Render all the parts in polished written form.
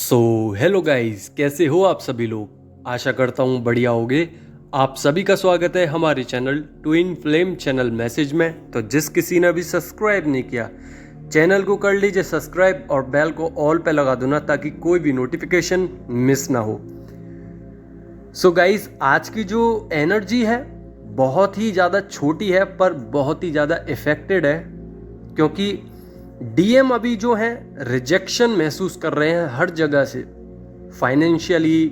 So hello guys, कैसे हो आप सभी लोग। आशा करता हूँ बढ़िया होगे। आप सभी का स्वागत है हमारे channel twin flame channel message में। तो जिस किसी ने भी सब्सक्राइब नहीं किया चैनल को कर लीजिए सब्सक्राइब और बेल को ऑल पे लगा दो ना, ताकि कोई भी नोटिफिकेशन मिस ना हो। सो गाइस, आज की जो एनर्जी है बहुत ही ज़्यादा छोटी है पर बहुत ही ज़्यादा इफेक्टेड है, क्योंकि डीएम अभी जो है रिजेक्शन महसूस कर रहे हैं हर जगह से। फाइनेंशियली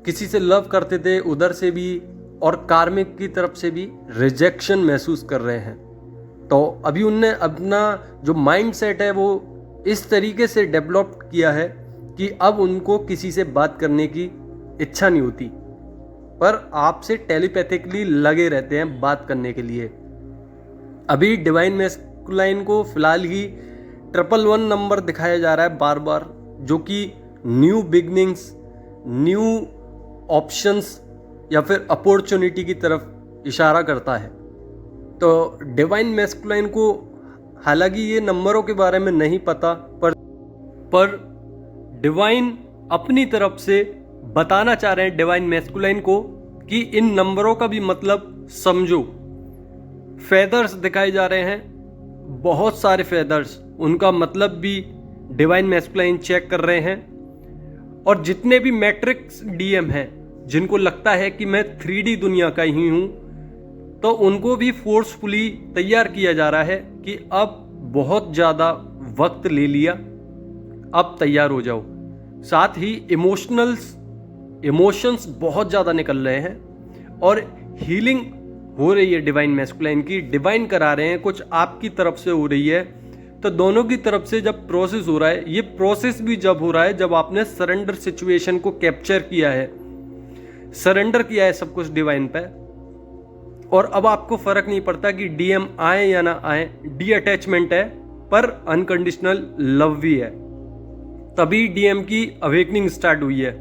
किसी से लव करते थे उधर से भी, और कार्मिक की तरफ से भी रिजेक्शन महसूस कर रहे हैं। तो अभी उनने अपना जो माइंड सेट है वो इस तरीके से डेवलप किया है कि अब उनको किसी से बात करने की इच्छा नहीं होती, पर आपसे टेलीपैथिकली लगे रहते हैं बात करने के लिए। अभी डिवाइन मैस्कुलाइन को फिलहाल ही 111 नंबर दिखाया जा रहा है बार बार, जो कि न्यू बिगनिंग्स, न्यू ऑप्शंस या फिर अपॉर्चुनिटी की तरफ इशारा करता है। तो डिवाइन मैस्कुलाइन को हालांकि ये नंबरों के बारे में नहीं पता, पर डिवाइन अपनी तरफ से बताना चाह रहे हैं डिवाइन मैस्कुलाइन को कि इन नंबरों का भी मतलब समझो। फेदर्स दिखाए जा रहे हैं, बहुत सारे फेदर्स, उनका मतलब भी डिवाइन मैस्कुलाइन चेक कर रहे हैं। और जितने भी मैट्रिक्स डीएम हैं जिनको लगता है कि मैं 3D दुनिया का ही हूं, तो उनको भी फोर्सफुली तैयार किया जा रहा है कि अब बहुत ज़्यादा वक्त ले लिया, अब तैयार हो जाओ। साथ ही इमोशंस बहुत ज़्यादा निकल रहे हैं और हीलिंग हो रही है डिवाइन मैस्कुलाइन की। डिवाइन करा रहे हैं, कुछ आपकी तरफ से हो रही है। तो दोनों की तरफ से जब प्रोसेस हो रहा है, ये प्रोसेस भी जब हो रहा है जब आपने सरेंडर सिचुएशन को कैप्चर किया है, सरेंडर किया है सब कुछ डिवाइन पे, और अब आपको फर्क नहीं पड़ता कि डीएम आए या ना आए, डी अटैचमेंट है पर अनकंडीशनल लव भी है। तभी डीएम की अवेकनिंग स्टार्ट हुई है।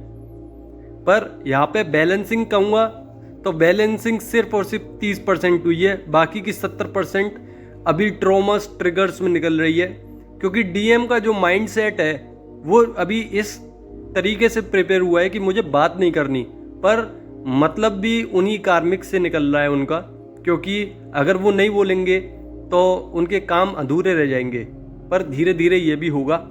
पर यहाँ पे बैलेंसिंग कहूँगा तो बैलेंसिंग सिर्फ और सिर्फ 30% हुई है, बाकी की 70% अभी ट्रॉमास ट्रिगर्स में निकल रही है। क्योंकि डीएम का जो माइंड सेट है वो अभी इस तरीके से प्रिपेयर हुआ है कि मुझे बात नहीं करनी, पर मतलब भी उन्हीं कार्मिक से निकल रहा है उनका, क्योंकि अगर वो नहीं बोलेंगे तो उनके काम अधूरे रह जाएंगे। पर धीरे धीरे ये भी होगा।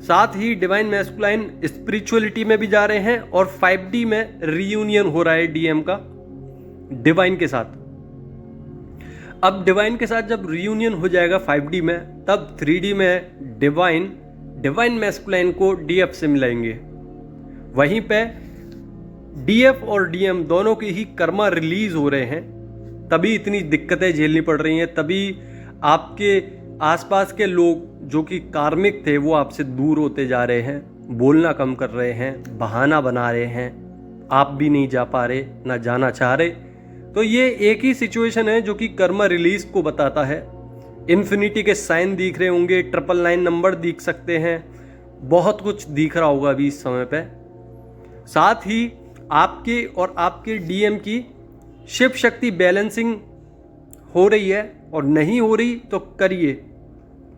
साथ ही डिवाइन मैस्कुलाइन स्पिरिचुअलिटी में भी जा रहे हैं और 5D में रीयूनियन हो रहा है डीएम का डिवाइन के साथ। अब डिवाइन के साथ जब रीयूनियन हो जाएगा 5D में, तब 3D में डिवाइन मैस्कुलाइन को डीएफ से मिलाएंगे। वहीं पे डीएफ और डीएम दोनों की ही कर्मा रिलीज हो रहे हैं, तभी इतनी दिक्कतें झेलनी पड़ रही हैं। तभी आपके आसपास के लोग जो कि कार्मिक थे वो आपसे दूर होते जा रहे हैं, बोलना कम कर रहे हैं, बहाना बना रहे हैं, आप भी नहीं जा पा रहे, ना जाना चाह रहे। तो ये एक ही सिचुएशन है जो कि कर्मा रिलीज को बताता है। इन्फिनिटी के साइन दिख रहे होंगे, 999 नंबर दिख सकते हैं, बहुत कुछ दिख रहा होगा अभी इस समय पे। साथ ही आपके और आपके डीएम की शिव शक्ति बैलेंसिंग हो रही है, और नहीं हो रही तो करिए।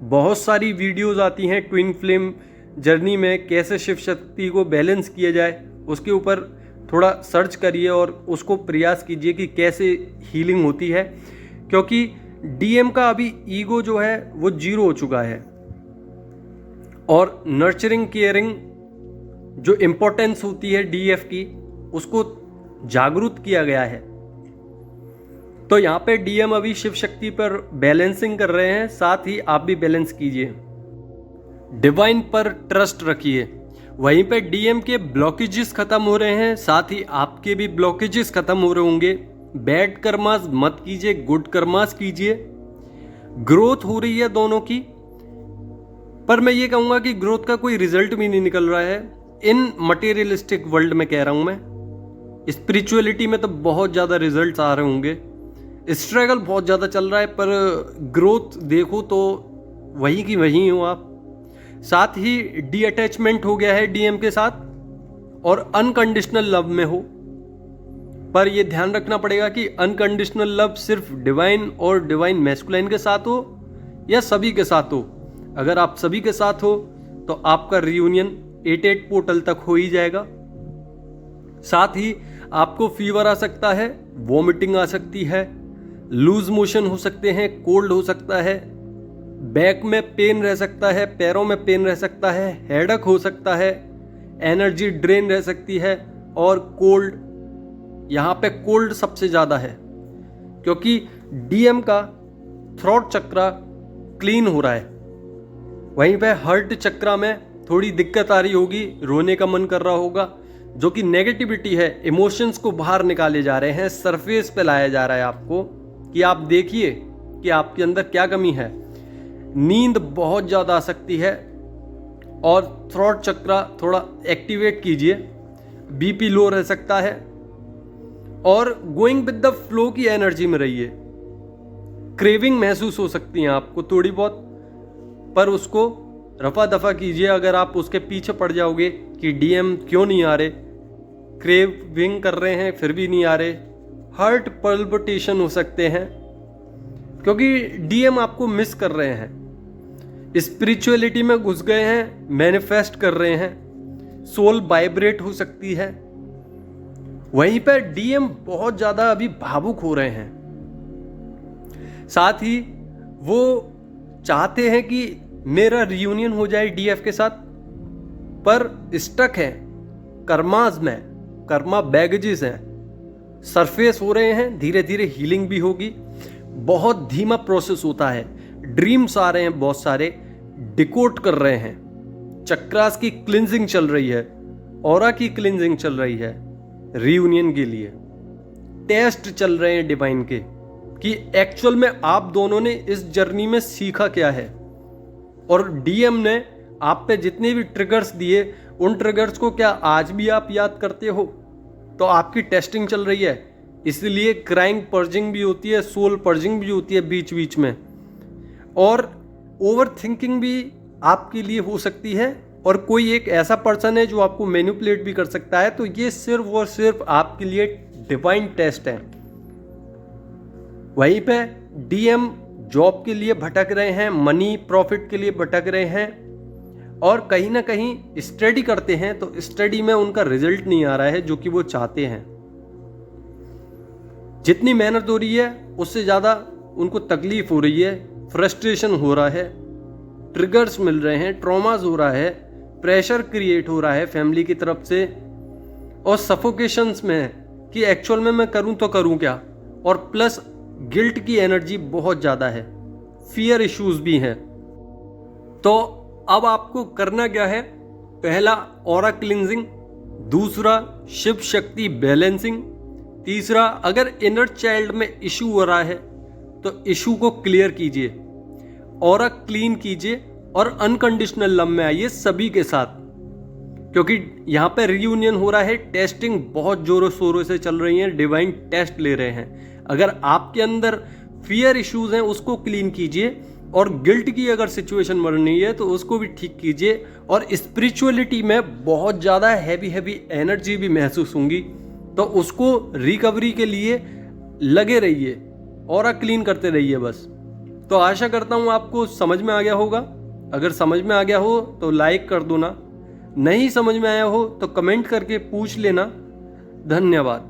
बहुत सारी वीडियोस आती हैं ट्विन फ्लेम जर्नी में, कैसे शिव शक्ति को बैलेंस किया जाए, उसके ऊपर थोड़ा सर्च करिए और उसको प्रयास कीजिए कि कैसे हीलिंग होती है। क्योंकि डीएम का अभी ईगो जो है वो 0 हो चुका है, और नर्चरिंग केयरिंग जो इम्पोर्टेंस होती है डीएफ की, उसको जागरूक किया गया है। तो यहाँ पे डीएम अभी शिव शक्ति पर बैलेंसिंग कर रहे हैं, साथ ही आप भी बैलेंस कीजिए, डिवाइन पर ट्रस्ट रखिए। वहीं पे डीएम के ब्लॉकेजेस खत्म हो रहे हैं, साथ ही आपके भी ब्लॉकेजेस खत्म हो रहे होंगे। बैड कर्मास मत कीजिए, गुड कर्मास कीजिए। ग्रोथ हो रही है दोनों की, पर मैं ये कहूँगा कि ग्रोथ का कोई रिजल्ट भी नहीं निकल रहा है इन मटेरियलिस्टिक वर्ल्ड में, कह रहा हूँ मैं। स्पिरिचुअलिटी में तो बहुत ज़्यादा रिजल्ट आ रहे होंगे, स्ट्रगल बहुत ज़्यादा चल रहा है, पर ग्रोथ देखो तो वहीं की वहीं हो आप। साथ ही डी अटैचमेंट हो गया है डीएम के साथ, और अनकंडीशनल लव में हो। पर यह ध्यान रखना पड़ेगा कि अनकंडीशनल लव सिर्फ डिवाइन और डिवाइन मैस्कुलाइन के साथ हो या सभी के साथ हो। अगर आप सभी के साथ हो तो आपका रियूनियन 88 पोर्टल तक हो ही जाएगा। साथ ही आपको फीवर आ सकता है, वॉमिटिंग आ सकती है, लूज मोशन हो सकते हैं, कोल्ड हो सकता है, बैक में पेन रह सकता है, पैरों में पेन रह सकता है, हेडेक हो सकता है, एनर्जी ड्रेन रह सकती है और कोल्ड, यहाँ पे कोल्ड सबसे ज़्यादा है क्योंकि डीएम का थ्रोट चक्रा क्लीन हो रहा है। वहीं पे हार्ट चक्रा में थोड़ी दिक्कत आ रही होगी, रोने का मन कर रहा होगा, जो कि नेगेटिविटी है, इमोशंस को बाहर निकाले जा रहे हैं, सरफेस पे लाया जा रहा है आपको कि आप देखिए कि आपके अंदर क्या कमी है। नींद बहुत ज़्यादा आ सकती है और थ्रोट चक्रा थोड़ा एक्टिवेट कीजिए। बीपी लो रह सकता है और गोइंग विद द फ्लो की एनर्जी में रहिए। क्रेविंग महसूस हो सकती है आपको थोड़ी बहुत, पर उसको रफा दफा कीजिए। अगर आप उसके पीछे पड़ जाओगे कि डीएम क्यों नहीं आ रहे, क्रेविंग कर रहे हैं फिर भी नहीं आ रहे, हार्ट पल्पिटेशन हो सकते हैं क्योंकि डीएम आपको मिस कर रहे हैं, स्पिरिचुअलिटी में घुस गए हैं, मैनिफेस्ट कर रहे हैं, सोल वाइब्रेट हो सकती है। वहीं पर डीएम बहुत ज्यादा अभी भावुक हो रहे हैं। साथ ही वो चाहते हैं कि मेरा रियूनियन हो जाए डीएफ के साथ, पर स्टक है कर्माज में, कर्मा बैगेजेस हैं, सरफेस हो रहे हैं, धीरे धीरे हीलिंग भी होगी। बहुत धीमा प्रोसेस होता है, ड्रीम्स आ रहे हैं, बहुत सारे डिकोड कर रहे हैं, चक्रास की क्लिंजिंग चल रही है, ऑरा की क्लिंजिंग चल रही है रियूनियन के लिए। टेस्ट चल रहे हैं डिवाइन के कि एक्चुअल में आप दोनों ने इस जर्नी में सीखा क्या है, और डीएम ने आप पे जितने भी ट्रिगर्स दिए उन ट्रिगर्स को क्या आज भी आप याद करते हो। तो आपकी टेस्टिंग चल रही है, इसलिए क्राइम पर्जिंग भी होती है, सोल पर्जिंग भी होती है बीच बीच में, और ओवर थिंकिंग भी आपके लिए हो सकती है, और कोई एक ऐसा पर्सन है जो आपको मैनिपुलेट भी कर सकता है। तो ये सिर्फ और सिर्फ आपके लिए डिवाइन टेस्ट है। वहीं पे डीएम जॉब के लिए भटक रहे हैं, मनी प्रॉफिट के लिए भटक रहे हैं, और कहीं ना कहीं स्टडी करते हैं तो स्टडी में उनका रिजल्ट नहीं आ रहा है जो कि वो चाहते हैं। जितनी मेहनत हो रही है उससे ज़्यादा उनको तकलीफ हो रही है, फ्रस्ट्रेशन हो रहा है, ट्रिगर्स मिल रहे हैं, ट्रॉमास हो रहा है, प्रेशर क्रिएट हो रहा है फैमिली की तरफ से, और सफोकेशंस में है कि एक्चुअल में मैं करूं तो करूं क्या, और प्लस गिल्ट की एनर्जी बहुत ज़्यादा है, फियर इश्यूज भी हैं। तो अब आपको करना क्या है, पहला ऑरा क्लिंजिंग, दूसरा शिव शक्ति बैलेंसिंग, तीसरा अगर इनर चाइल्ड में इशू हो रहा है तो इशू को क्लियर कीजिए, ऑरा क्लीन कीजिए और अनकंडीशनल लव में आइए सभी के साथ, क्योंकि यहाँ पे रियूनियन हो रहा है। टेस्टिंग बहुत जोरों शोरों से चल रही है, डिवाइन टेस्ट ले रहे हैं। अगर आपके अंदर फियर इश्यूज हैं उसको क्लीन कीजिए, और गिल्ट की अगर सिचुएशन बन रही है तो उसको भी ठीक कीजिए, और स्पिरिचुअलिटी में बहुत ज़्यादा हैवी एनर्जी भी महसूस होंगी तो उसको रिकवरी के लिए लगे रहिए, ऑरा क्लीन करते रहिए बस। तो आशा करता हूँ आपको समझ में आ गया होगा। अगर समझ में आ गया हो तो लाइक कर दो ना, नहीं समझ में आया हो तो कमेंट करके पूछ लेना। धन्यवाद।